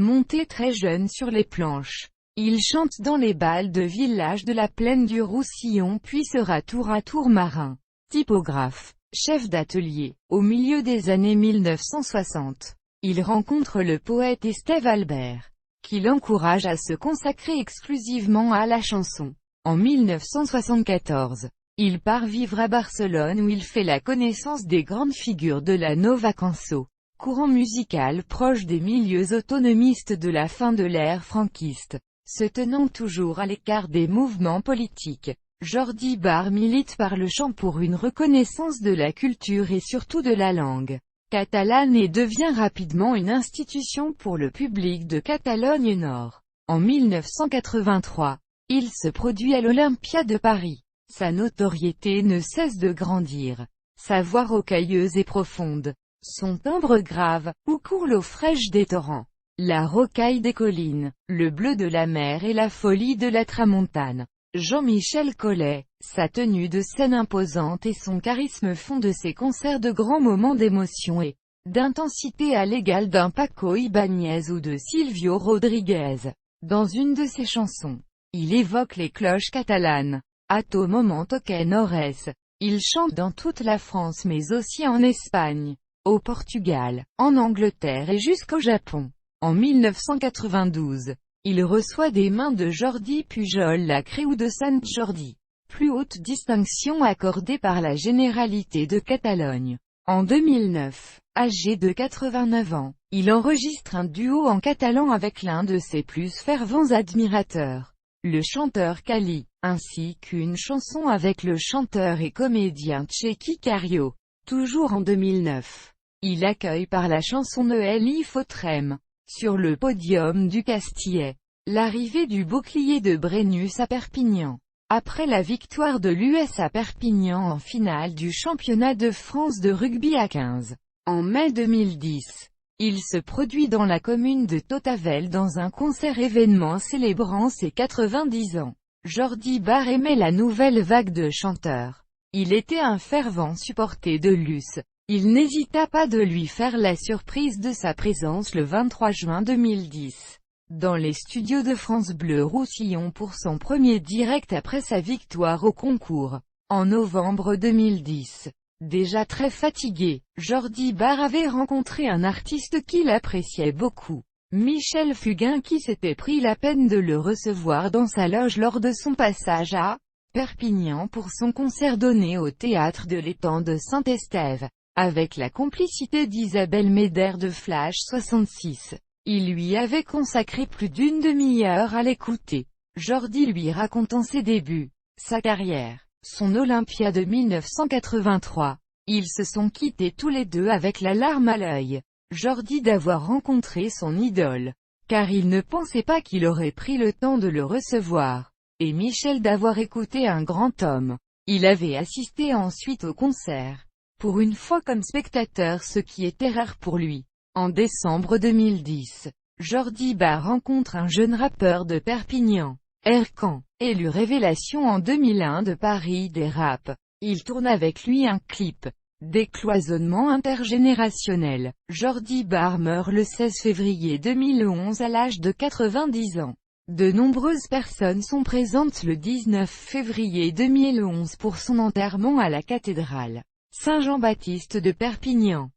Monté très jeune sur les planches, il chante dans les bals de village de la plaine du Roussillon puis sera tour à tour marin, typographe, chef d'atelier. Au milieu des années 1960, il rencontre le poète Estève Albert, qui l'encourage à se consacrer exclusivement à la chanson. En 1974, il part vivre à Barcelone où il fait la connaissance des grandes figures de la Nova Cançó, courant musical proche des milieux autonomistes de la fin de l'ère franquiste, se tenant toujours à l'écart des mouvements politiques. Jordi Barre milite par le chant pour une reconnaissance de la culture et surtout de la langue catalane et devient rapidement une institution pour le public de Catalogne Nord. En 1983, il se produit à l'Olympia de Paris. Sa notoriété ne cesse de grandir. Sa voix rocailleuse et profonde, son timbre grave, où court l'eau fraîche des torrents, la rocaille des collines, le bleu de la mer et la folie de la tramontane. Jean-Michel Collet, sa tenue de scène imposante et son charisme font de ses concerts de grands moments d'émotion et d'intensité à l'égal d'un Paco Ibáñez ou de Silvio Rodríguez. Dans une de ses chansons, il évoque les cloches catalanes. À tout moment toquen ores. Il chante dans toute la France mais aussi en Espagne, au Portugal, en Angleterre et jusqu'au Japon. En 1992, il reçoit des mains de Jordi Pujol la Creu de Sant Jordi, plus haute distinction accordée par la Généralité de Catalogne. En 2009, âgé de 89 ans, il enregistre un duo en catalan avec l'un de ses plus fervents admirateurs, le chanteur Cali, ainsi qu'une chanson avec le chanteur et comédien Txeki Cario. Toujours en 2009, il accueille par la chanson Noël y Fotrem, sur le podium du Castillet, l'arrivée du bouclier de Brennus à Perpignan. Après la victoire de l'US à Perpignan en finale du championnat de France de rugby à 15, en mai 2010, il se produit dans la commune de Tautavel dans un concert-événement célébrant ses 90 ans. Jordi Barre aimait la nouvelle vague de chanteurs. Il était un fervent supporter de Luce. Il n'hésita pas de lui faire la surprise de sa présence le 23 juin 2010, dans les studios de France Bleu Roussillon pour son premier direct après sa victoire au concours. En novembre 2010, déjà très fatigué, Jordi Barre avait rencontré un artiste qu'il appréciait beaucoup, Michel Fugain, qui s'était pris la peine de le recevoir dans sa loge lors de son passage à Perpignan pour son concert donné au théâtre de l'étang de Saint-Estève. Avec la complicité d'Isabelle Médère de Flash 66, il lui avait consacré plus d'une demi-heure à l'écouter. Jordi lui racontant ses débuts, sa carrière, son Olympia de 1983. Ils se sont quittés tous les deux avec la larme à l'œil. Jordi d'avoir rencontré son idole, car il ne pensait pas qu'il aurait pris le temps de le recevoir, et Michel d'avoir écouté un grand homme. Il avait assisté ensuite au concert, pour une fois comme spectateur, ce qui était rare pour lui. En décembre 2010, Jordi Barre rencontre un jeune rappeur de Perpignan, Erkan, élu révélation en 2001 de Paris des Rap. Il tourne avec lui un clip. Décloisonnement intergénérationnel. Jordi Barre meurt le 16 février 2011 à l'âge de 90 ans. De nombreuses personnes sont présentes le 19 février 2011 pour son enterrement à la cathédrale Saint-Jean-Baptiste de Perpignan.